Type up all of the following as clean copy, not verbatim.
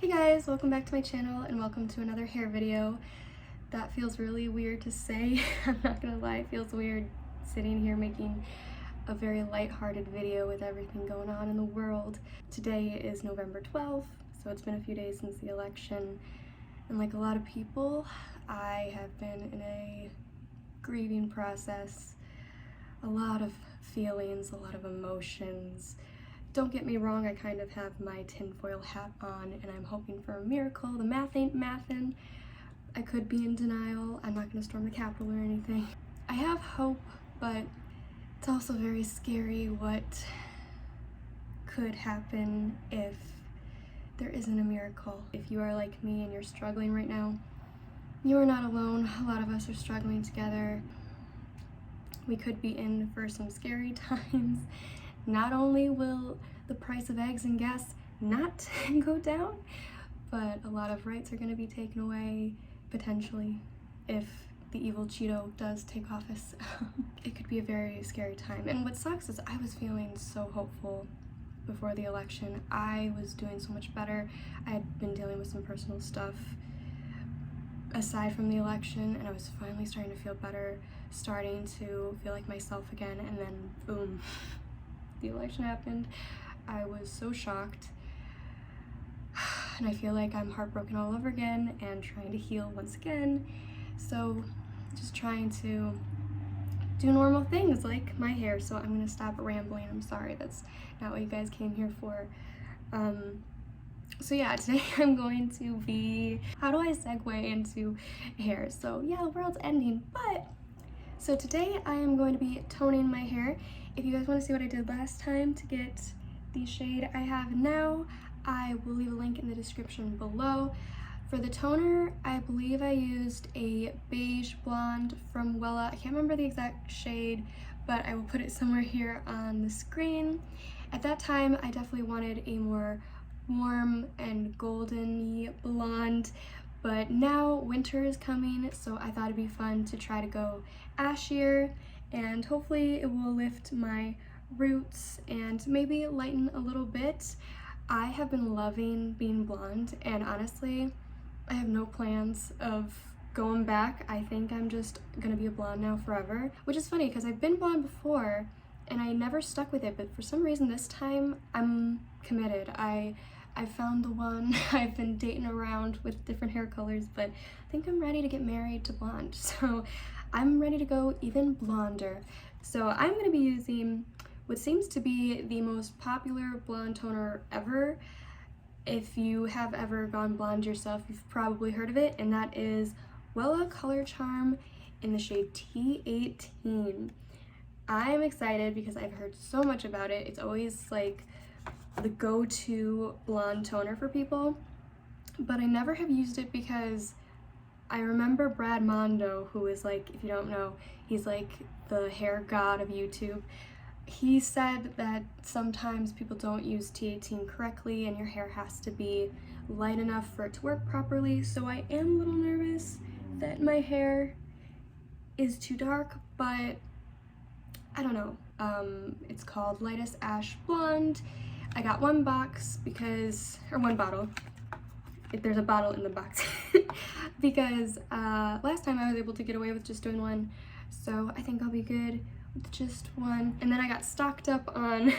Hey guys, welcome back to my channel and welcome to another hair video. That feels really weird to say. I'm not gonna lie, it feels weird sitting here making a very light-hearted video with everything going on in the world. Today is November 12th, so it's been a few days since the election, and like a lot of people, I have been in a grieving process. A lot of feelings, a lot of emotions. Don't get me wrong, I kind of have my tinfoil hat on and I'm hoping for a miracle. The math ain't mathin'. I could be in denial. I'm not gonna storm the Capitol or anything. I have hope, but it's also very scary what could happen if there isn't a miracle. If you are like me and you're struggling right now, you are not alone. A lot of us are struggling together. We could be in for some scary times. Not only will the price of eggs and gas not go down, but a lot of rights are going to be taken away, potentially, if the evil Cheeto does take office. It could be a very scary time. And what sucks is I was feeling so hopeful before the election. I was doing so much better. I had been dealing with some personal stuff aside from the election, and I was finally starting to feel better, starting to feel like myself again, and then boom. The election happened. I was so shocked, and I feel like I'm heartbroken all over again and trying to heal once again. So just trying to do normal things like my hair. So I'm gonna stop rambling. I'm sorry, that's not what you guys came here for. So yeah, today I'm going to be, how do I segue into hair? So yeah, the world's ending, but so today I am going to be toning my hair. If you guys want to see what I did last time to get the shade I have now, I will leave a link in the description below. For the toner, I believe I used a beige blonde from Wella. I can't remember the exact shade, but I will put it somewhere here on the screen. At that time, I definitely wanted a more warm and golden-y blonde, but now winter is coming, so I thought it'd be fun to try to go ashier, and hopefully it will lift my roots and maybe lighten a little bit. I have been loving being blonde, and honestly, I have no plans of going back. I think I'm just gonna be a blonde now forever, which is funny because I've been blonde before and I never stuck with it, but for some reason this time I'm committed. I found the one. I've been dating around with different hair colors, but I think I'm ready to get married to blonde. So I'm ready to go even blonder. So I'm going to be using what seems to be the most popular blonde toner ever. If you have ever gone blonde yourself, you've probably heard of it, and that is Wella Color Charm in the shade T18. I am excited because I've heard so much about it. It's always like the go-to blonde toner for people, but I never have used it because I remember Brad Mondo, who is like, if you don't know, he's like the hair god of YouTube. He said that sometimes people don't use T18 correctly and your hair has to be light enough for it to work properly, so I am a little nervous that my hair is too dark, but I don't know. It's called Lightest Ash Blonde. I got one box because, or one bottle, if there's a bottle in the box, because last time I was able to get away with just doing one, so I think I'll be good with just one. And then I got stocked up on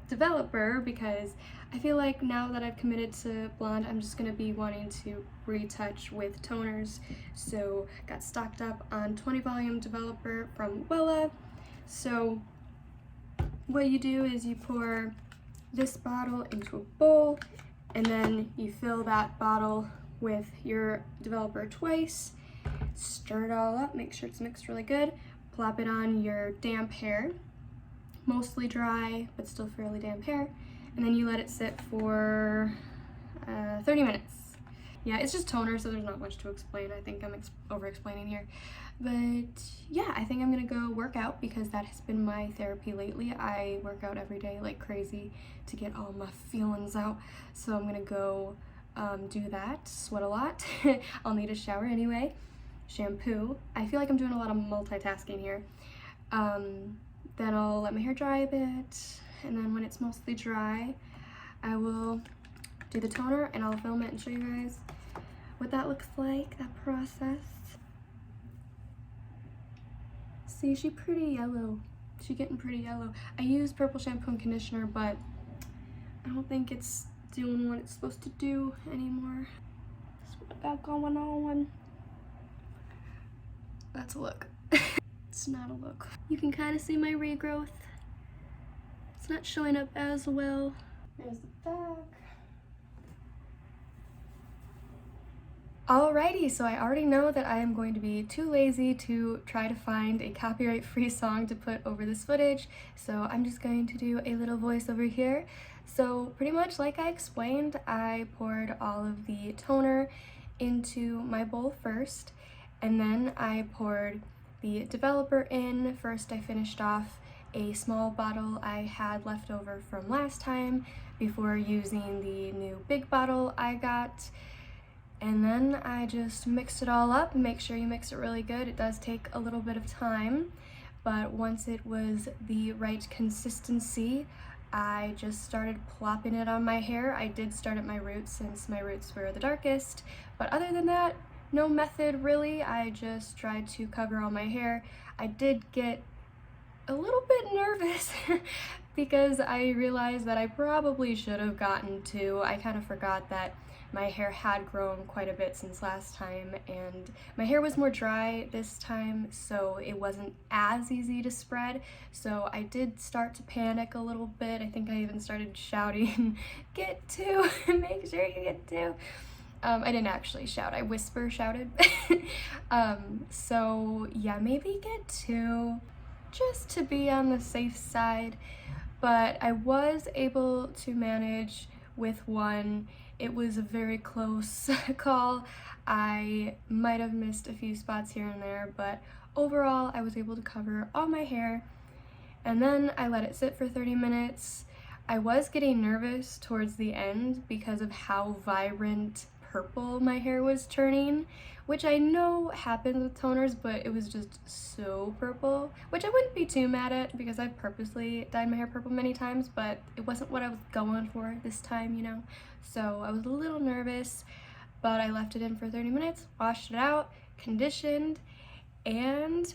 Developer because I feel like now that I've committed to blonde, I'm just going to be wanting to retouch with toners, so got stocked up on 20 volume Developer from Wella. So what you do is you pour this bottle into a bowl, and then you fill that bottle with your Developer twice, stir it all up, make sure it's mixed really good, plop it on your damp hair, mostly dry but still fairly damp hair, and then you let it sit for 30 minutes. Yeah, it's just toner, so there's not much to explain. I think I'm over-explaining here. But yeah, I think I'm gonna go work out because that has been my therapy lately. I work out every day like crazy to get all my feelings out. So I'm gonna go do that, sweat a lot. I'll need a shower anyway, shampoo. I feel like I'm doing a lot of multitasking here. Then I'll let my hair dry a bit, and then when it's mostly dry, I will do the toner, and I'll film it and show you guys what that looks like, that process. See, she's pretty yellow. She's getting pretty yellow. I use purple shampoo and conditioner, but I don't think it's doing what it's supposed to do anymore. That's what I got going on. That's a look. It's not a look. You can kind of see my regrowth. It's not showing up as well. There's the back. Alrighty, so I already know that I am going to be too lazy to try to find a copyright-free song to put over this footage, so I'm just going to do a little voiceover here. So pretty much like I explained, I poured all of the toner into my bowl first, and then I poured the developer in. First I finished off a small bottle I had left over from last time before using the new big bottle I got. And then I just mixed it all up. Make sure you mix it really good. It does take a little bit of time, but once it was the right consistency, I just started plopping it on my hair. I did start at my roots since my roots were the darkest, but other than that, no method really. I just tried to cover all my hair. I did get a little bit nervous because I realized that I probably should have gotten two. I kind of forgot that my hair had grown quite a bit since last time, and my hair was more dry this time, so it wasn't as easy to spread. So I did start to panic a little bit. I think I even started shouting, "Get two, make sure you get two." I didn't actually shout, I whisper shouted. So yeah, maybe get two, just to be on the safe side. But I was able to manage with one. It was a very close call. I might have missed a few spots here and there, but overall I was able to cover all my hair. And then I let it sit for 30 minutes. I was getting nervous towards the end because of how vibrant purple my hair was turning, which I know happens with toners, but it was just so purple, which I wouldn't be too mad at because I've purposely dyed my hair purple many times, but it wasn't what I was going for this time, you know? So I was a little nervous, but I left it in for 30 minutes, washed it out, conditioned, and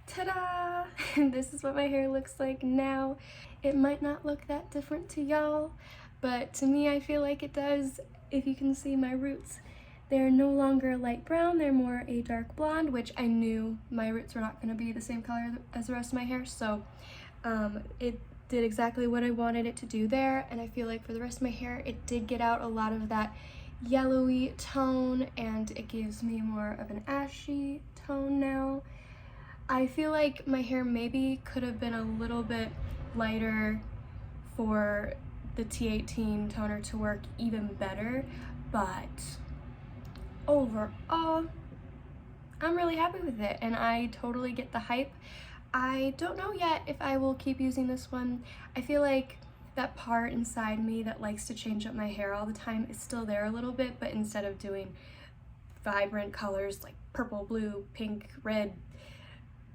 ta-da! This is what my hair looks like now. It might not look that different to y'all, but to me I feel like it does. If you can see my roots, they're no longer light brown, they're more a dark blonde, which I knew my roots were not going to be the same color as the rest of my hair, so it did exactly what I wanted it to do there. And I feel like for the rest of my hair, it did get out a lot of that yellowy tone, and it gives me more of an ashy tone now. I feel like my hair maybe could have been a little bit lighter for the T18 toner to work even better, but overall I'm really happy with it, and I totally get the hype. I don't know yet if I will keep using this one. I feel like that part inside me that likes to change up my hair all the time is still there a little bit, but instead of doing vibrant colors like purple, blue, pink, red,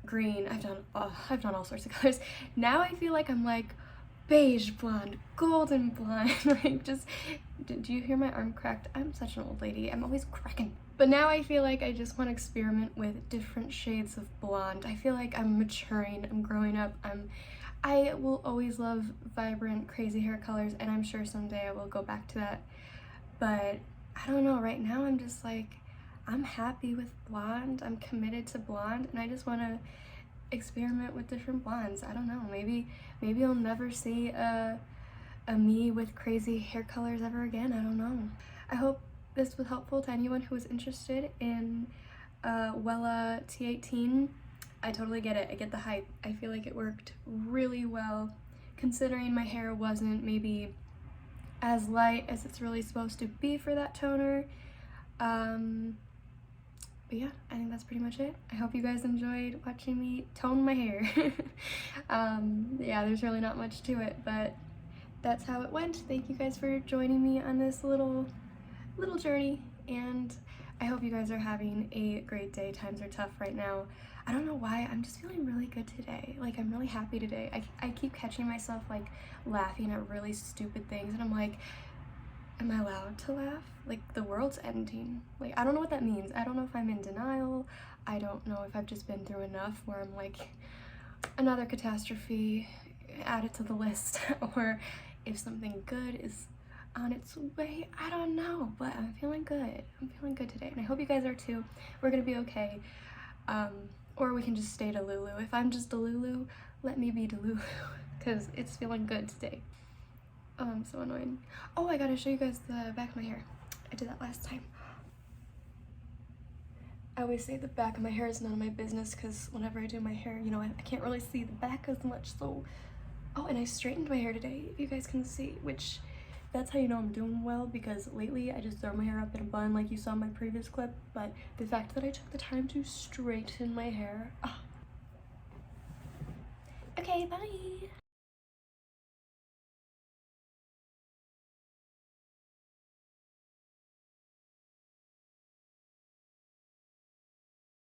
green, I've done all sorts of colors. Now I feel like I'm like beige blonde, golden blonde, like just, did you hear my arm cracked? I'm such an old lady, I'm always cracking. But now I feel like I just want to experiment with different shades of blonde. I feel like I'm maturing, I'm growing up, I will always love vibrant, crazy hair colors, and I'm sure someday I will go back to that. But I don't know, right now I'm just like, I'm happy with blonde, I'm committed to blonde, and I just want to experiment with different blondes. I don't know, maybe you'll never see a me with crazy hair colors ever again. I don't know. I hope this was helpful to anyone who was interested in Wella T18. I totally get it. I get the hype. I feel like it worked really well, considering my hair wasn't maybe as light as it's really supposed to be for that toner. But yeah, I think that's pretty much it. I hope you guys enjoyed watching me tone my hair. Yeah, there's really not much to it, but that's how it went. Thank you guys for joining me on this little journey, and I hope you guys are having a great day. Times are tough right now. I don't know why, I'm just feeling really good today. Like, I'm really happy today. I keep catching myself like laughing at really stupid things, and I'm like, Am I allowed to laugh? Like, the world's ending. Like, I don't know what that means. I don't know if I'm in denial. I don't know if I've just been through enough where I'm like, another catastrophe, add it to the list, or if something good is on its way. I don't know, but I'm feeling good. I'm feeling good today, and I hope you guys are too. We're gonna be okay. Or we can just stay Delulu. If I'm just Delulu, let me be Delulu, because it's feeling good today. Oh, I'm so annoying. Oh, I gotta show you guys the back of my hair. I did that last time. I always say the back of my hair is none of my business because whenever I do my hair, you know, I can't really see the back as much, so... Oh, and I straightened my hair today, if you guys can see, which... That's how you know I'm doing well, because lately I just throw my hair up in a bun like you saw in my previous clip, but the fact that I took the time to straighten my hair... Oh. Okay, bye!